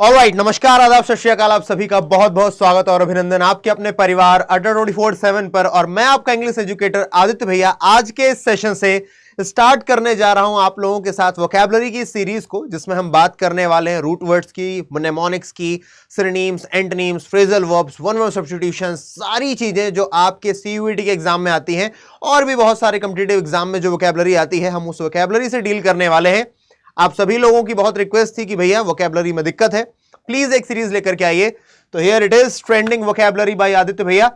Alright, नमस्कार, आदाब, सत श्री अकाल। आप सभी का बहुत बहुत स्वागत और अभिनंदन आपके अपने परिवार अड्डा 24/7 पर। और मैं आपका इंग्लिश एजुकेटर आदित्य भैया आज के इस सेशन से स्टार्ट करने जा रहा हूं आप लोगों के साथ वोकैबुलरी की सीरीज को, जिसमें हम बात करने वाले हैं रूट वर्ड्स की, मनेमोनिक्स की, synonyms, antonyms, phrasal verbs, one word substitution, सारी चीजें जो आपके सीयूईटी के एग्जाम में आती हैं और भी बहुत सारे कॉम्पिटिटिव एग्जाम में जो वोकैबुलरी आती है, हम उस वोकैबुलरी से डील करने वाले हैं। आप सभी लोगों की बहुत रिक्वेस्ट थी कि भैया वोकैबुलरी में दिक्कत है, प्लीज एक सीरीज लेकर के आइए। तो here it is, trending vocabulary by Aditya भैया।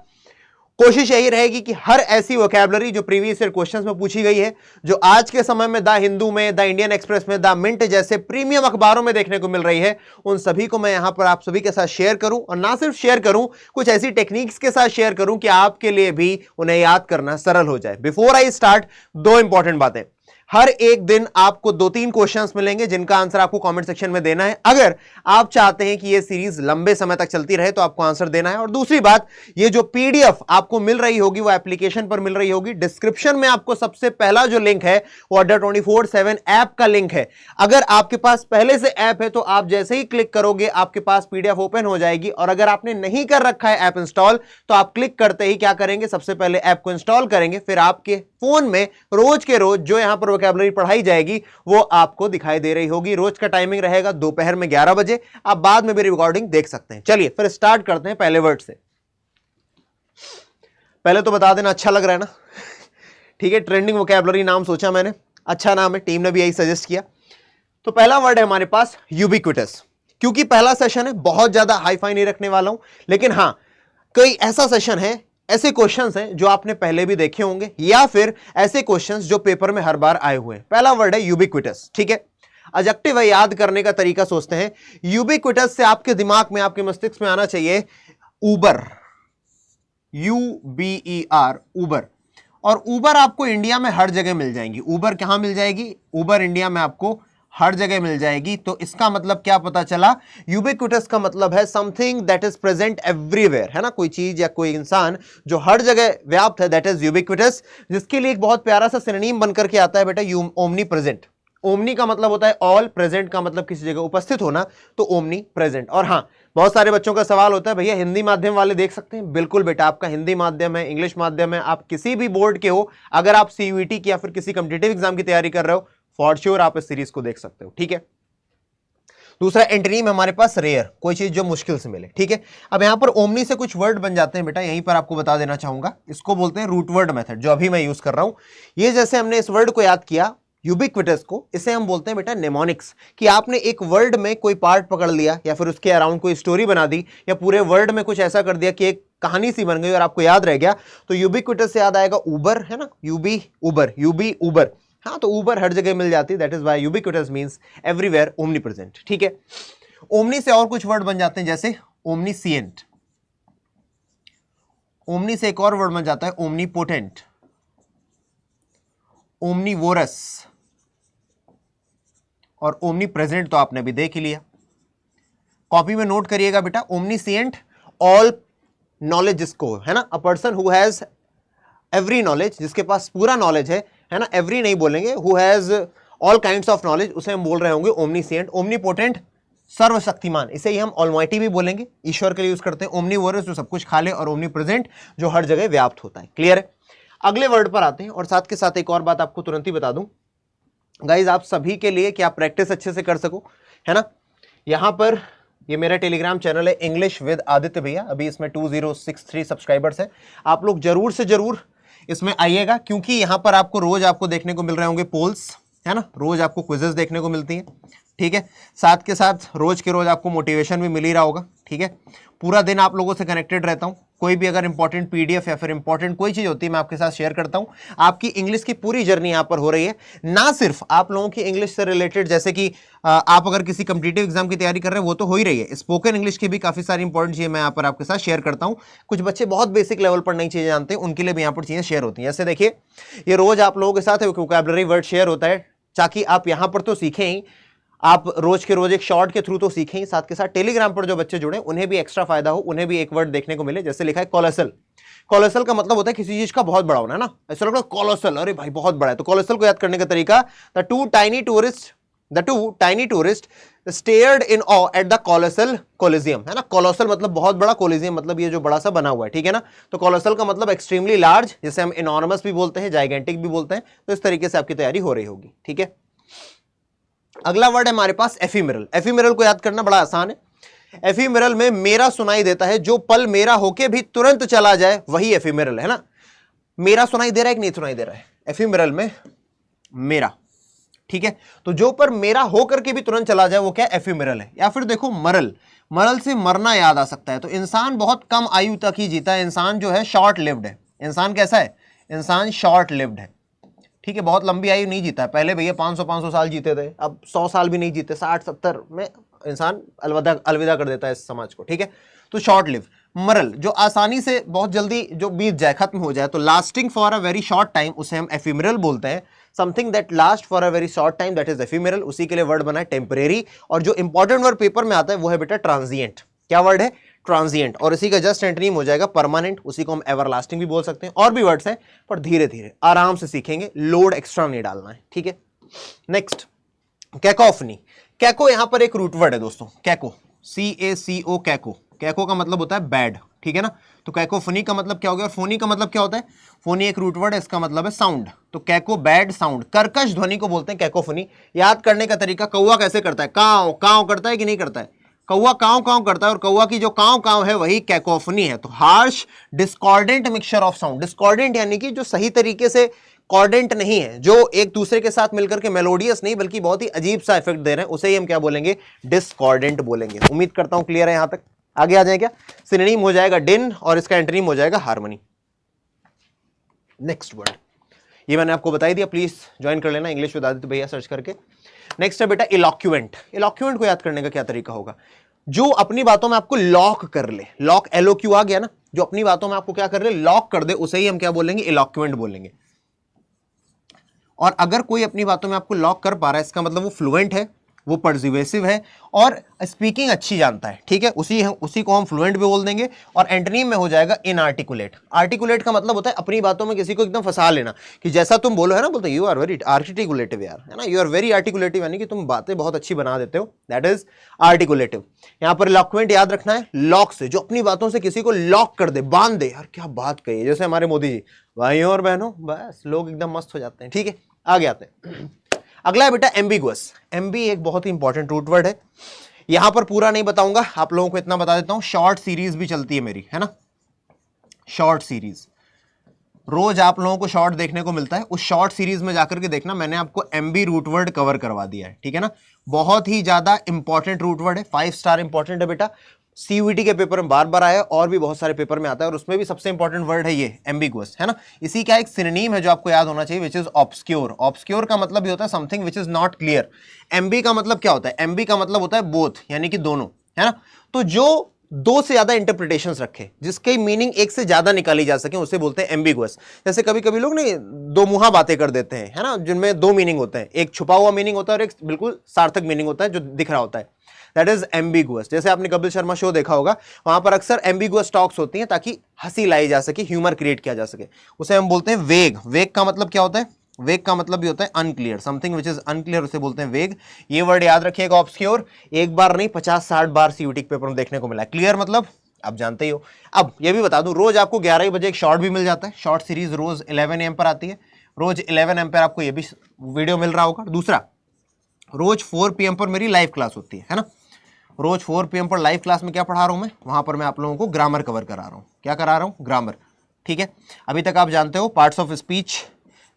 कोशिश यही रहेगी कि हर ऐसी वोकैबुलरी जो प्रीवियस ईयर क्वेश्चंस में पूछी गई है, जो आज के समय में द हिंदू में, द इंडियन एक्सप्रेस में, द मिंट जैसे प्रीमियम अखबारों में देखने को मिल रही है, उन सभी को मैं यहां पर आप सभी के साथ शेयर करूं। और ना सिर्फ शेयर करूं, कुछ ऐसी टेक्निक्स के साथ शेयर करूं कि आपके लिए भी उन्हें याद करना सरल हो जाए। बिफोर आई स्टार्ट, दो इंपॉर्टेंट बातें। हर एक दिन आपको 2-3 क्वेश्चंस मिलेंगे जिनका आंसर आपको कमेंट सेक्शन में देना है। अगर आप चाहते हैं कि यह सीरीज लंबे समय तक चलती रहे तो आपको आंसर देना है। और दूसरी बात, ये जो पीडीएफ आपको मिल रही होगी वो एप्लीकेशन पर मिल रही होगी। डिस्क्रिप्शन में आपको सबसे पहला जो लिंक है वो अड्डा 24/7 ऐप का लिंक है। अगर आपके पास पहले से ऐप है तो आप जैसे ही क्लिक करोगे आपके पास पीडीएफ ओपन हो जाएगी। और अगर आपने नहीं कर रखा है ऐप इंस्टॉल, तो आप क्लिक करते ही क्या करेंगे, सबसे पहले ऐप को इंस्टॉल करेंगे, फिर आपके फोन में रोज के रोज जो यहां पर वोकैबुलरी पढ़ाई जाएगी वो आपको दिखाई दे रही होगी। रोज का टाइमिंग रहेगा दोपहर में 11 बजे। आप बाद में भी रिकॉर्डिंग देख सकते हैं। चलिए फिर स्टार्ट करते हैं पहले वर्ड से। पहले तो बता देना, अच्छा लग रहा है ना? ठीक है, ट्रेंडिंग वोकैबुलरी नाम सोचा मैंने, अच्छा नाम है, टीम ने भी यही सजेस्ट किया। तो पहला वर्ड है हमारे पास यूबिक्विटस। क्योंकि पहला सेशन है, बहुत ज्यादा हाई फाई नहीं रखने वाला हूं, लेकिन हां, कोई ऐसा सेशन है, ऐसे क्वेश्चंस हैं जो आपने पहले भी देखे होंगे, या फिर ऐसे क्वेश्चंस जो पेपर में हर बार आए हुए हैं। पहला वर्ड है यूबिक्विटस। ठीक है, एडजेक्टिव है, याद करने का तरीका सोचते हैं। यूबिक्विटस से आपके दिमाग में, आपके मस्तिष्क में आना चाहिए उबर, UBER, उबर। और उबर आपको इंडिया में हर जगह मिल जाएंगी। उबर कहां मिल जाएगी? उबर इंडिया में आपको हर जगह मिल जाएगी। तो इसका मतलब क्या पता चला? यूबिक्विटस का मतलब है something that is present everywhere, है ना? कोई चीज या कोई इंसान जो हर जगह व्याप्त है, दैट इज यूबिक्विटस। जिसके लिए एक बहुत प्यारा सा सिनोनिम बनकर के आता है बेटा, ओमनी प्रेजेंट। ओमनी का मतलब होता है ऑल, प्रेजेंट का मतलब किसी जगह उपस्थित होना, तो ओमनी प्रेजेंट। और हाँ, बहुत सारे बच्चों का सवाल होता है, भैया हिंदी माध्यम वाले देख सकते हैं? बिल्कुल बेटा, आपका हिंदी माध्यम है, इंग्लिश माध्यम है, आप किसी भी बोर्ड के हो, अगर आप सीयूईटी की या फिर किसी कॉम्पिटिटिव एग्जाम की तैयारी कर रहे हो, फॉर श्योर आप इस सीरीज को देख सकते हो। ठीक है, दूसरा एंटोनिम हमारे पास रेयर, कोई चीज जो मुश्किल से मिले। ठीक है, अब यहां पर ओमनी से कुछ वर्ड बन जाते हैं बेटा, यहीं पर आपको बता देना चाहूंगा। इसको बोलते हैं रूट वर्ड मेथड, जो अभी मैं यूज कर रहा हूं। ये जैसे हमने इस वर्ड को याद किया, यूबिक्विटस को, इसे हम बोलते हैं बेटा नेमोनिक्स। कि आपने एक वर्ड में कोई पार्ट पकड़ लिया या फिर उसके अराउंड कोई स्टोरी बना दी, या पूरे वर्ड में कुछ ऐसा कर दिया कि एक कहानी सी बन गई और आपको याद रह गया। तो यूबिक्विटस से याद आएगा उबर, है ना? यूबी उबर। हाँ, तो उबर हर जगह मिल जाती है, that is why ubiquitous means everywhere, omni present. ठीक है, ओमनी से और कुछ वर्ड बन जाते हैं, जैसे ओमनीसिएंट। ओमनी से एक और वर्ड बन जाता है ओमनीपोटेंट, ओमनीवोरस और ओमनी प्रेजेंट तो आपने भी देख ही लिया। कॉपी में नोट करिएगा बेटा, ओमनीसिएंट ऑल नॉलेज जिसको, है ना? A person who has every knowledge, जिसके पास पूरा नॉलेज है ना? एवरी नहीं बोलेंगे, who has all kinds of knowledge, उसे हम बोल रहे होंगे ओमनीसिएंट। ओमनीपोटेंट सर्वशक्तिमान, इसे ही हम ऑलमाइटी भी बोलेंगे, ईश्वर के लिए यूज करते हैं। ओमनीवोरस जो सब कुछ खा ले, और ओमनी प्रेजेंट जो हर जगह व्याप्त होता है। क्लियर है? अगले वर्ड पर आते हैं, और साथ के साथ एक और बात आपको तुरंत ही बता दूं गाइज, आप सभी के लिए कि आप प्रैक्टिस अच्छे से कर सको, है ना? यहां पर ये मेरा टेलीग्राम चैनल है इंग्लिश विद आदित्य भैया, अभी इसमें 2063 सब्सक्राइबर्स हैं। आप लोग जरूर से जरूर इसमें आइएगा, क्योंकि यहां पर आपको रोज आपको देखने को मिल रहे होंगे पोल्स, है ना? रोज आपको क्विजेस देखने को मिलती हैं। ठीक है, साथ के साथ रोज के रोज आपको मोटिवेशन भी मिल ही रहा होगा। ठीक है, पूरा दिन आप लोगों से कनेक्टेड रहता हूं। कोई भी अगर इंपॉर्टेंट पीडीएफ या फिर इंपॉर्टेंट कोई चीज होती है, मैं आपके साथ शेयर करता हूं। आपकी इंग्लिश की पूरी जर्नी यहां पर हो रही है, ना सिर्फ आप लोगों की इंग्लिश से रिलेटेड, जैसे कि आप अगर किसी कॉम्पिटिटिव एग्जाम की तैयारी कर रहे हैं, वो तो हो ही रही है। स्पोकन इंग्लिश की भी काफी सारी इंपॉर्टेंट चीजें मैं यहाँ पर आपके साथ शेयर करता हूँ। कुछ बच्चे बहुत बेसिक लेवल पर नई चीजें जानते हैं, उनके लिए भी यहाँ पर चीजें शेयर होती हैं। जैसे देखिए, ये रोज आप लोगों के साथ वोकैबुलरी वर्ड शेयर होता है, ताकि आप यहाँ पर तो सीखें ही, आप रोज के रोज एक शॉर्ट के थ्रू तो सीखें ही, साथ के साथ टेलीग्राम पर जो बच्चे जुड़े उन्हें भी एक्स्ट्रा फायदा हो, उन्हें भी एक वर्ड देखने को मिले। जैसे लिखा है कोलोसल। कोलोसल का मतलब होता है किसी चीज का बहुत बड़ा होना, है ना? ऐसा लगता है कोलोसल, अरे भाई बहुत बड़ा है। तो कोलोसल को याद करने का तरीका, the two tiny tourist the two tiny tourist stared in awe at the colossal Colosseum, है ना। कोलोसल मतलब बहुत बड़ा, कोलिजियम मतलब ये जो बड़ा सा बना हुआ है, ठीक है ना। तो कोलोसल का मतलब एक्सट्रीमली लार्ज, जिसे हम इनॉर्मस भी बोलते हैं, जाइगेंटिक भी बोलते हैं। तो इस तरीके से आपकी तैयारी हो रही होगी, ठीक है। अगला वर्ड है हमारे पास एफीमेरल। एफीमेरल को याद करना बड़ा आसान है। एफीमेरल में मेरा सुनाई देता है, जो पल मेरा होके भी तुरंत चला जाए वही एफीमेरल है ना। मेरा सुनाई दे रहा है कि नहीं सुनाई दे रहा है, एफीमेरल में मेरा, ठीक है। तो जो पर मेरा होकर के भी तुरंत चला जाए वो क्या एफीमेरल है। या फिर देखो मरल, मरल से मरना याद आ सकता है। तो इंसान बहुत कम आयु तक ही जीता है, इंसान जो है शॉर्ट लिव्ड है। इंसान कैसा है, इंसान शॉर्ट लिव्ड है, ठीक है। बहुत लंबी आयु नहीं जीता है। पहले भैया 500 साल जीते थे, अब 100 साल भी नहीं जीते, 60-70 में इंसान अलविदा कर देता है इस समाज को, ठीक है। तो शॉर्ट लिव। मरल जो आसानी से बहुत जल्दी जो बीत जाए, खत्म हो जाए, तो lasting for a very short time, उसे हम एफिमरल बोलते हैं। Something that last for a very short time, that is ephemeral. उसी के लिए वर्ड बना है टेम्परेरी। और जो इंपॉर्टेंट वर्ड पेपर में आता है वो है बेटा ट्रांजिएंट। क्या वर्ड है, ट्रांजिएंट। और इसी का जस्ट एंटोनिम हो जाएगा परमानेंट। उसी को हम एवरलास्टिंग भी बोल सकते हैं। और भी वर्ड्स हैं पर धीरे धीरे आराम से सीखेंगे, लोड एक्स्ट्रा नहीं डालना है, ठीक है। Next, cacophony. कैको यहां पर एक रूट वर्ड है दोस्तों, कैको, CACO, कैको। कैको का मतलब होता है बैड, ठीक है ना। तो कैकोफनी का मतलब क्या हो गया, और फोनी का मतलब क्या होता है, फोनी एक रूट वर्ड है, इसका मतलब है साउंड। तो कैको बैड साउंड, कर्कश ध्वनि को बोलते हैं कैकोफनी। याद करने का तरीका, कौवा कैसे करता है, काव काव करता है कि नहीं करता है, कौवा काव काव करता है, और कौवा की जो काव काव है वही कैकोफनी है। तो harsh discordant mixture of sound. Discordant यानी कि जो सही तरीके से कॉर्डेंट नहीं है, जो एक दूसरे के साथ मिलकर के मेलोडियस नहीं बल्कि बहुत ही अजीब सा इफेक्ट दे रहे हैं, उसे ही हम क्या बोलेंगे, डिस्कॉर्डेंट बोलेंगे। उम्मीद करता हूं क्लियर है यहां तक। आगे आ जाए क्या, सिनोनिम हो जाएगा डिन और इसका एंटोनिम हो जाएगा हार्मनी। नेक्स्ट वर्ड ये मैंने आपको बता दिया, प्लीज ज्वाइन कर लेना इंग्लिश विद आदित्य भैया सर्च करके। नेक्स्ट है बेटा इलॉक्युएंट। इलॉक्युएंट को याद करने का क्या तरीका होगा, जो अपनी बातों में आपको लॉक कर ले। लॉक LOQ आ गया ना, जो अपनी बातों में आपको क्या कर ले, लॉक कर दे, उसे ही हम क्या बोलेंगे, इलॉक्युएंट बोलेंगे। और अगर कोई अपनी बातों में आपको लॉक कर पा रहा है, इसका मतलब वो फ्लुएंट है, वो पर्सिवेसिव है और स्पीकिंग अच्छी जानता है, ठीक है। उसी को हम फ्लुएंट भी बोल देंगे। और एंटोनिम में हो जाएगा इनआर्टिकुलेट। आर्टिकुलेट का मतलब होता है अपनी बातों में किसी को एकदम फंसा लेना, कि जैसा तुम बोलो है ना, बोलते यू आर वेरी आर्टिकुलेटिव यार, है ना, यू आर वेरी आर्टिकुलेटिव, यानी कि तुम बातें बहुत अच्छी बना देते हो, दैट इज आर्टिकुलेटिव। यहां पर इलॉक्वेंट याद रखना है, लॉक से, जो अपनी बातों से किसी को लॉक कर दे, बांध दे। यार क्या बात कही, जैसे हमारे मोदी जी, भाइयों और बहनों, बस लोग एकदम मस्त हो जाते हैं, ठीक है। आगे आते हैं, अगला है बेटा एम्बिगुअस। एम्बी एक बहुत ही इंपॉर्टेंट रूट वर्ड है। यहां पर पूरा नहीं बताऊंगा, आप लोगों को इतना बता देता हूं, शॉर्ट सीरीज भी चलती है मेरी, है ना, शॉर्ट सीरीज। रोज आप लोगों को शॉर्ट देखने को मिलता है, उस शॉर्ट सीरीज में जाकर के देखना, मैंने आपको एम्बी रूट वर्ड कवर करवा दिया है, ठीक है ना। बहुत ही ज्यादा इंपॉर्टेंट रूट वर्ड है, 5 स्टार इंपॉर्टेंट है बेटा। CUET के पेपर में बार बार आया और भी बहुत सारे पेपर में आता है, और उसमें भी सबसे इंपॉर्टेंट वर्ड है ये एम्बिगुअस, है ना। इसी का एक सिनोनिम है जो आपको याद होना चाहिए, विच इज ऑब्सक्योर। ऑब्सक्योर का मतलब भी होता है something which is not clear. Ambi का मतलब क्या होता है, एम्बी का मतलब होता है बोथ, यानी कि दोनों, है ना। तो जो दो से ज्यादा इंटरप्रिटेशंस रखे, जिसकी मीनिंग एक से ज्यादा निकाली जा सके, उसे बोलते हैं एम्बिगुअस। जैसे कभी कभी लोग नहीं दो मुहा बातें कर देते हैं, है ना, जिनमें दो मीनिंग होते हैं, एक छुपा हुआ मीनिंग होता है और एक बिल्कुल सार्थक मीनिंग होता है जो दिख रहा होता है, दैट इज एम्बिगुअस। जैसे आपने कपिल शर्मा शो देखा होगा, वहां पर अक्सर एम्बिगुअस टॉक्स होती हैं ताकि हंसी लाई जा सके, ह्यूमर क्रिएट किया जा सके, उसे हम बोलते हैं वेग। वेग का मतलब क्या होता है, वेग का मतलब भी होता है unclear, something which is unclear, उसे बोलते हैं वेग। ये वर्ड याद रखिएगा, ऑब्सक्योर, एक बार नहीं 50-60 बार CUET पेपर में देखने को मिला है। क्लियर मतलब आप जानते ही हो। अब ये भी बता दूं, रोज आपको 11 बजे एक शॉर्ट भी मिल जाता है, शॉर्ट सीरीज रोज 11 AM पर आती है, रोज 11 AM पर आपको ये भी वीडियो मिल रहा होगा। दूसरा, रोज 4 PM पर मेरी लाइव क्लास होती है ना, रोज 4 PM पर लाइव क्लास में क्या पढ़ा रहा हूं मैं, वहां पर मैं आप लोगों को ग्रामर कवर करा रहा हूं। क्या करा रहा हूं, ग्रामर, ठीक है। अभी तक आप जानते हो पार्ट्स ऑफ स्पीच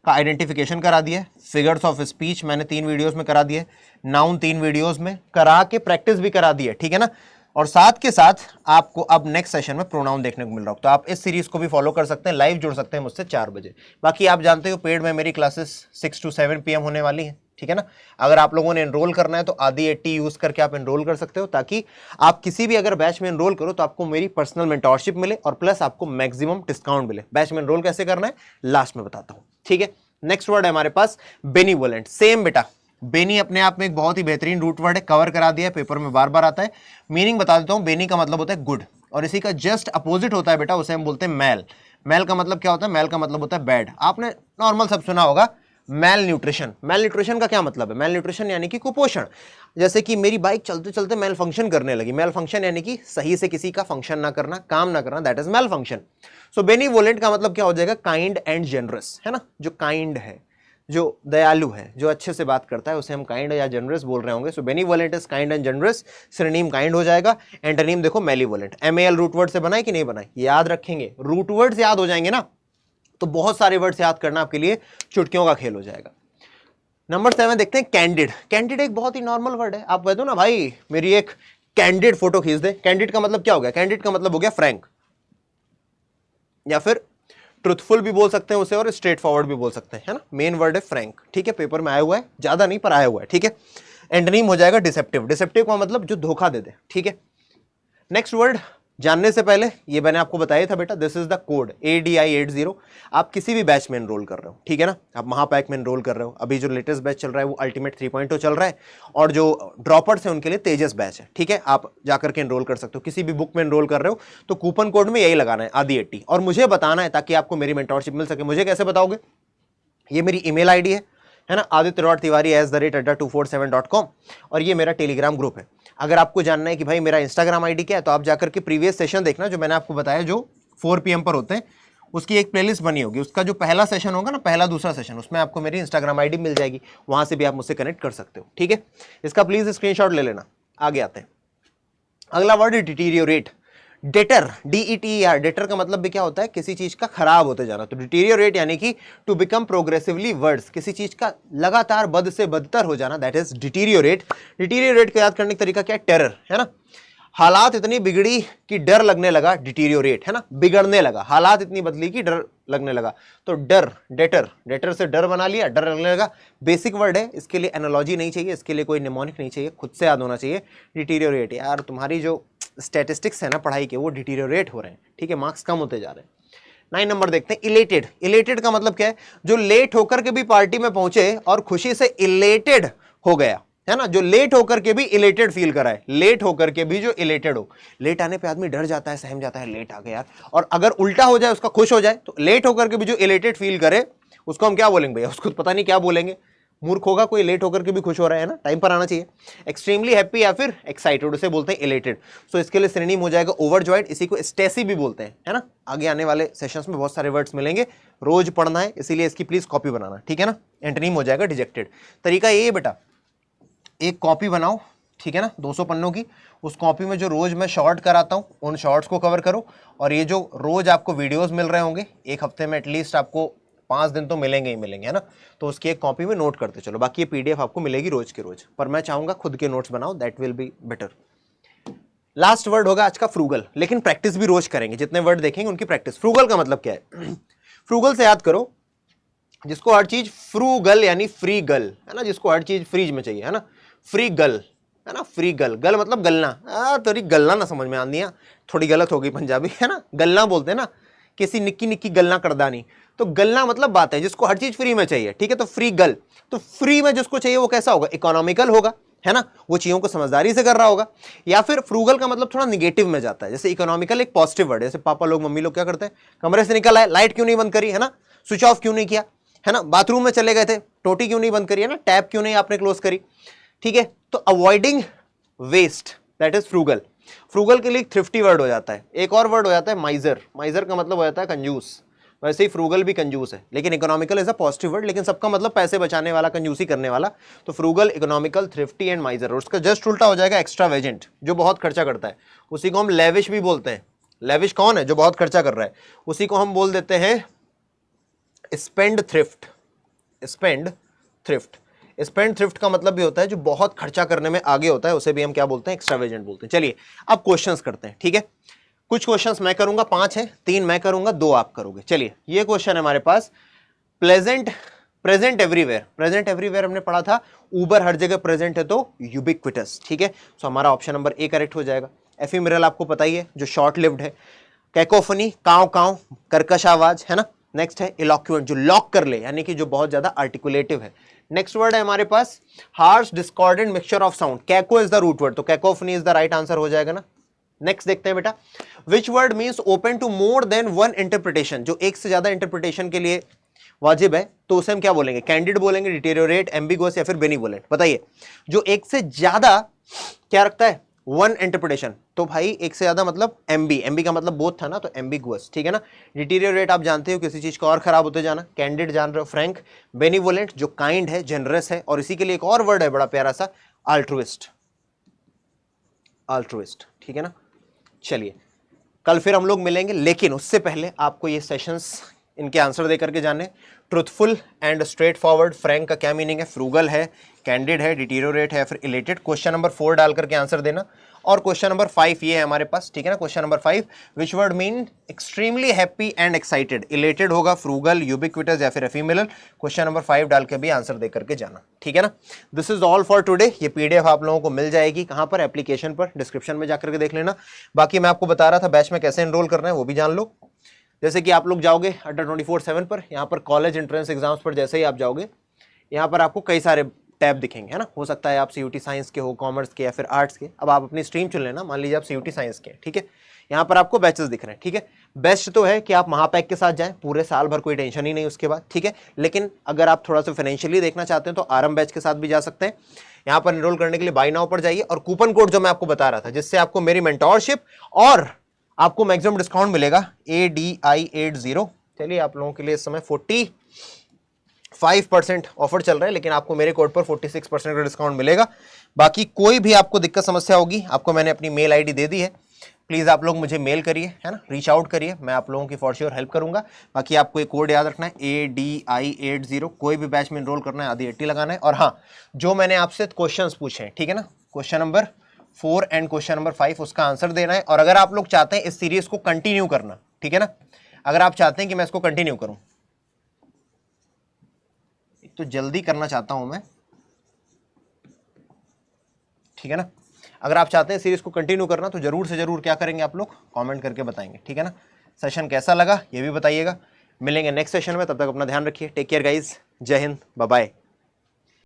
का आइडेंटिफिकेशन करा दिया है, फिगर्स ऑफ स्पीच मैंने 3 वीडियोस में करा दिया है, नाउन 3 वीडियोस में करा के प्रैक्टिस भी करा दी है, ठीक है ना। और साथ के साथ आपको अब नेक्स्ट सेशन में प्रोनाउन देखने को मिल रहा हो, तो आप इस सीरीज को भी फॉलो कर सकते हैं, लाइव जुड़ सकते हैं मुझसे 4 बजे। बाकी आप जानते हो पेड में मेरी क्लासेस 6 to 7 PM होने वाली हैं, ठीक है ना। अगर आप लोगों ने एनरोल करना है तो आदि 80 यूज करके आप एनरोल कर सकते हो, ताकि आप किसी भी अगर बैच में एनरोल करो तो आपको मेरी पर्सनल मेंटोरशिप मिले और प्लस आपको मैक्सिमम डिस्काउंट मिले। बैच में एनरोल कैसे करना है लास्ट में बताता हूं, ठीक है। नेक्स्ट वर्ड है हमारे पास बेनिवोलेंट। सेम बेटा, बेनी अपने आप में एक बहुत ही बेहतरीन रूट वर्ड है, कवर करा दिया है, पेपर में बार बार आता है। मीनिंग बता देता हूं, बेनी का मतलब होता है गुड, और इसी का जस्ट अपोजिट होता है बेटा, उसे हम बोलते हैं मैल। मैल का मतलब क्या होता है, मैल का मतलब होता है बैड। आपने नॉर्मल सब सुना होगा, मेल न्यूट्रिशन। मेल न्यूट्रिशन का क्या मतलब है? मेल न्यूट्रिशन यानी कि कुपोषण। जैसे कि मेरी बाइक चलते चलते मेल फंक्शन करने लगी। मेल फंक्शन यानी कि सही से किसी का फंक्शन ना करना, काम ना करना, दैट इज मेल फंक्शन। सो बेनीवोलेंट का मतलब क्या हो जाएगा? काइंड एंड जनरस, है ना। जो काइंड है, जो दयालु है, जो अच्छे से बात करता है, उसे हम काइंड या जनरस बोल रहे होंगे। So benevolent is kind and generous, synonym kind हो जाएगा। एंटोनिम देखो मेलीवोलेंट। MAL रूट वर्ड से बनाए कि नहीं बनाए? याद रखेंगे, रूट वर्ड्स याद हो जाएंगे ना, तो बहुत सारे वर्ड्स याद करना आपके लिए चुटकियों का खेल हो जाएगा। नंबर 7 देखते हैं, कैंडिड। कैंडिड एक बहुत ही नॉर्मल वर्ड है। आप कह दो ना भाई मेरी एक कैंडिड फोटो खींच दे। कैंडिड का मतलब क्या हो गया? कैंडिड का मतलब हो गया फ्रैंक, या फिर ट्रुथफुल भी बोल सकते हैं उसे, और स्ट्रेट फॉरवर्ड भी बोल सकते हैं, है ना। मेन वर्ड है फ्रैंक, ठीक है, पेपर में आया हुआ है, ज्यादा नहीं पर आया हुआ है, ठीक है। एंटोनिम हो जाएगा डिसेप्टिव। डिसेप्टिव का मतलब जो धोखा दे दे, ठीक है। नेक्स्ट वर्ड जानने से पहले ये मैंने आपको बताया था बेटा, this is the code ADI80। आप किसी भी बैच में एनरोल कर रहे हो, ठीक है ना, आप महापैक में एनरोल कर रहे हो। अभी जो लेटेस्ट बैच चल रहा है वो अल्टीमेट 3.0 चल रहा है, और जो ड्रॉपर्स हैं उनके लिए तेजस बैच है, ठीक है। आप जाकर के एनरोल कर सकते हो। किसी भी बुक में एनरोल कर रहे हो तो कूपन कोड में यही लगाना है, ADI80, और मुझे बताना है ताकि आपको मेरी मेंटोरशिप मिल सके। मुझे कैसे बताओगे? ये मेरी ईमेल आईडी है ना, aditya.tiwari@247.com, और ये मेरा टेलीग्राम ग्रुप है। अगर आपको जानना है कि भाई मेरा इंस्टाग्राम आईडी क्या है, तो आप जाकर के प्रीवियस सेशन देखना, जो मैंने आपको बताया, जो 4 PM पर होते हैं, उसकी एक प्लेलिस्ट बनी होगी। उसका जो पहला सेशन होगा ना, पहला दूसरा सेशन, उसमें आपको मेरी इंस्टाग्राम आईडी मिल जाएगी, वहां से भी आप मुझसे कनेक्ट कर सकते हो, ठीक है। इसका प्लीज स्क्रीनशॉट ले लेना। आगे आते हैं, अगला वर्ड है डिटीरियोरेट। डेटर, DETER, डेटर का मतलब भी क्या होता है? किसी चीज का खराब होते जाना। तो डिटीरियोरेट यानी कि टू बिकम प्रोग्रेसिवली वर्स, किसी चीज का लगातार बद से बदतर हो जाना, दैट इज डिटीरियोरेट। डिटीरियोरेट को याद करने का तरीका क्या है? टेरर, है ना। हालात इतनी बिगड़ी कि डर लगने लगा, डिटीरियोरेट, है ना, बिगड़ने लगा। हालात इतनी बदली कि डर लगने लगा, तो डर, डेटर, डेटर से डर बना लिया, डर लगने लगा। बेसिक वर्ड है, इसके लिए एनालॉजी नहीं चाहिए, इसके लिए कोई निमोनिक नहीं चाहिए, खुद से याद होना चाहिए। डिटीरियोरेट, यार तुम्हारी जो स्टैटिस्टिक्स है ना पढ़ाई के, वो डिटीरियोरेट हो रहे हैं, ठीक है, मार्क्स कम होते जा रहे हैं। 9 नंबर देखते हैं, इलेटेड। इलेटेड का मतलब क्या है? जो लेट होकर के भी पार्टी में पहुंचे और खुशी से इलेटेड हो गया, है ना। जो लेट होकर के भी इलेटेड फील कराए, लेट होकर के भी जो इलेटेड हो। लेट आने पे आदमी डर जाता है, सहम जाता है, लेट आ गया यार, और अगर उल्टा हो जाए उसका खुश हो जाए, तो लेट होकर के भी जो इलेटेड फील करे उसको हम क्या बोलेंगे भैया? उसको पता नहीं क्या बोलेंगे, मूर्ख होगा कोई, लेट होकर के भी खुश हो रहा है ना, टाइम पर आना चाहिए। एक्सट्रीमली हैप्पी या फिर एक्साइटेड, उसे बोलते हैं इलेटेड। सो इसके लिए सिनोनिम हो जाएगा ओवरजॉयड, इसी को स्टेसी भी बोलते हैं, है ना। आगे आने वाले सेशंस में बहुत सारे वर्ड्स मिलेंगे, रोज पढ़ना है, इसीलिए इसकी प्लीज कॉपी बनाना, ठीक है ना। एंटोनिम हो जाएगा डिजेक्टेड। तरीका ये है बेटा, एक कॉपी बनाओ, ठीक है ना, 200 पन्नों की। उस कॉपी में जो रोज मैं शॉर्ट कराता हूं, उन शॉर्ट्स को कवर करो, और ये जो रोज आपको वीडियोस मिल रहे होंगे, एक हफ्ते में एटलीस्ट आपको 5 दिन तो मिलेंगे ही मिलेंगे, है ना, तो उसकी एक कॉपी में नोट करते चलो। बाकी ये PDF आपको मिलेगी रोज के रोज, पर मैं चाहूंगा खुद के नोट्स बनाओ, that will be better. Last word होगा आज का फ्रूगल, लेकिन प्रैक्टिस भी रोज करेंगे, जितने वर्ड देखेंगे उनकी प्रैक्टिस। फ्रूगल का मतलब क्या है? फ्रूगल से याद करो, जिसको हर चीज फ्रूगल यानी फ्री गल, है ना, जिसको हर चीज फ्रीज में चाहिए, है ना, फ्री गल, है ना, फ्री गल। गल मतलब गलना, तेरी गलना ना समझ में आनी है, थोड़ी गलत हो गई पंजाबी, है ना, गलना बोलते हैं ना, किसी निक्की निक्की गलना करदानी। तो गलना मतलब बात है, जिसको हर चीज फ्री में चाहिए, ठीक है, तो फ्री गल। तो फ्री में जिसको चाहिए वो कैसा होगा? इकोनॉमिकल होगा, है ना, वो चीजों को समझदारी से कर रहा होगा। या फिर फ्रूगल का मतलब थोड़ा निगेटिव में जाता है, जैसे इकोनॉमिकल एक पॉजिटिव वर्ड है। जैसे पापा लोग, मम्मी लोग क्या करते हैं? कमरे से निकल आए, लाइट क्यों नहीं बंद करी, है ना, स्विच ऑफ क्यों नहीं किया, है ना, बाथरूम में चले गए थे, टोटी क्यों नहीं बंद करी, है ना, टैप क्यों नहीं आपने क्लोज करी, ठीक है। तो avoiding waste, that is frugal. Frugal के लिए थ्रिफ्टी वर्ड हो जाता है। एक और वर्ड हो जाता है माइजर। माइजर का मतलब हो जाता है कंजूस। वैसे ही फ्रूगल भी कंजूस है, लेकिन economical is a positive word, लेकिन सबका मतलब पैसे बचाने वाला, कंजूसी करने वाला। तो फ्रूगल, इकोनॉमिकल, थ्रिफ्टी एंड माइजर। और उसका जस्ट उल्टा हो जाएगा एक्स्ट्रावेजेंट, जो बहुत खर्चा करता है, उसी को हम लेविश भी बोलते हैं। लेविश कौन है? जो बहुत खर्चा कर रहा है, उसी को हम बोल देते हैं spend thrift. Spend thrift, spend thrift का मतलब भी होता है जो बहुत खर्चा करने में आगे होता है, उसे भी हम क्या बोलते हैं? एक्स्ट्रावेजेंट बोलते हैं। चलिए अब क्वेश्चंस करते हैं, ठीक है। कुछ क्वेश्चंस मैं करूंगा, 5 है, 3 मैं करूंगा, 2 आप करोगे। चलिए ये क्वेश्चन है हमारे पास, pleasant, present everywhere. Present everywhere हमने पढ़ा था, ऊबर हर जगह प्रेजेंट है तो यूबिक्विटस, ठीक है। सो हमारा ऑप्शन नंबर A करेक्ट हो जाएगा। एफिमेरल आपको पता ही है, जो शॉर्ट लिव्ड है। कैकोफनी, काव काव, कर्कश आवाज, है ना। नेक्स्ट है इलॉक्वेंट, जो लॉक कर ले, यानी कि जो बहुत ज्यादा आर्टिकुलेटिव है। नेक्स्ट वर्ड है हमारे पास harsh discordant mixture of sound. Caco is the root word, तो cacophony is the right answer हो जाएगा ना। नेक्स्ट देखते हैं बेटा, which word means open to more than one interpretation, जो एक से ज्यादा इंटरप्रिटेशन के लिए वाजिब है तो उसे हम क्या बोलेंगे, कैंडिड बोलेंगे, डिटेरियोरेट, एम्बिगुअस या फिर बेनिवोलेंट? बताइए। जो एक से ज्यादा क्या रखता है, वन इंटरप्रिटेशन, तो भाई एक से ज्यादा मतलब एम्बी, एम्बी का मतलब बोथ था ना, तो एम्बिगुअस, ठीक है ना। डिटेरियोरेट आप जानते हो किसी चीज का और खराब होते जाना, कैंडिड जान रहे हो, फ्रैंक, बेनिवोलेंट जो काइंड है, जनरस है, और इसी के लिए एक और वर्ड है बड़ा प्यारा सा, अल्ट्रुइस्ट, अल्ट्रुइस्ट, ठीक है ना। चलिए कल फिर हम लोग मिलेंगे, लेकिन उससे पहले आपको ये सेशंस इनके आंसर दे करके जाने। Truthful and straight forward, Frank का क्या मीनिंग है, फ्रूगल है, कैंडिड है, डिटीरियोरेट है, फिर इलेटेड। क्वेश्चन नंबर 4 डाल करके आंसर देना। और क्वेश्चन नंबर 5 ये है हमारे पास, ठीक है ना। Question number 5, which word mean extremely happy and excited? Elated होगा, फ्रूगल, यूबिक्विटस या फिर एफिमिलर। क्वेश्चन नंबर 5 डाल के भी आंसर दे करके जाना, ठीक है ना। This is all for today. ये पीडीएफ आप लोगों को मिल जाएगी कहां पर, एप्लीकेशन पर, डिस्क्रिप्शन में जाकर के देख लेना। बाकी मैं आपको बता रहा था बैच में कैसे एनरोल करना है वो भी जान लो। जैसे कि आप लोग जाओगे अड्डा 24/7 पर, यहाँ पर कॉलेज एंट्रेंस एग्जाम्स पर जैसे ही आप जाओगे, यहाँ पर आपको कई सारे टैब दिखेंगे, है ना। हो सकता है आप सीयूटी साइंस के हो, कॉमर्स के या फिर आर्ट्स के। अब आप अपनी स्ट्रीम चुन लेना, मान लीजिए आप सीयूटी साइंस के, ठीक है। यहाँ पर आपको बैचेस दिख रहे हैं, ठीक है। बेस्ट तो है कि आप महापैक के साथ जाएं, पूरे साल भर कोई टेंशन ही नहीं उसके बाद, ठीक है। लेकिन अगर आप थोड़ा सा फाइनेंशियली देखना चाहते हैं तो आरएम बैच के साथ भी जा सकते हैं। यहाँ पर एनरोल करने के लिए बाय नाउ पर जाइए, और कूपन कोड जो मैं आपको बता रहा था, जिससे आपको मेरी मेंटोरशिप और आपको मैक्सिमम डिस्काउंट मिलेगा, ADI80। चलिए आप लोगों के लिए इस समय 45% ऑफर चल रहा है, लेकिन आपको मेरे कोड पर 46% का डिस्काउंट मिलेगा। बाकी कोई भी आपको दिक्कत समस्या होगी, आपको मैंने अपनी मेल आईडी दे दी है, प्लीज आप लोग मुझे मेल करिए, है ना, रीच आउट करिए, मैं आप लोगों की फॉर श्योर हेल्प करूंगा। बाकी आपको एक कोड याद रखना है, ADI80। कोई भी बैच में एनरोल करना है, आदि 80 लगाना है। और हाँ, जो मैंने आपसे क्वेश्चंस पूछे हैं, ठीक है ना, question number 4 and question number 5, उसका आंसर देना है। और अगर आप लोग चाहते हैं इस सीरीज को कंटिन्यू करना, ठीक है ना, अगर आप चाहते हैं कि मैं इसको कंटिन्यू करूं, तो जल्दी करना चाहता हूं मैं, ठीक है ना। अगर आप चाहते हैं सीरीज को कंटिन्यू करना, तो जरूर से जरूर क्या करेंगे आप लोग, कमेंट करके बताएंगे, ठीक है ना। सेशन कैसा लगा ये भी बताइएगा। मिलेंगे नेक्स्ट सेशन में, तब तक अपना ध्यान रखिए। टेक केयर गाइज, जय हिंद, बाय बाय।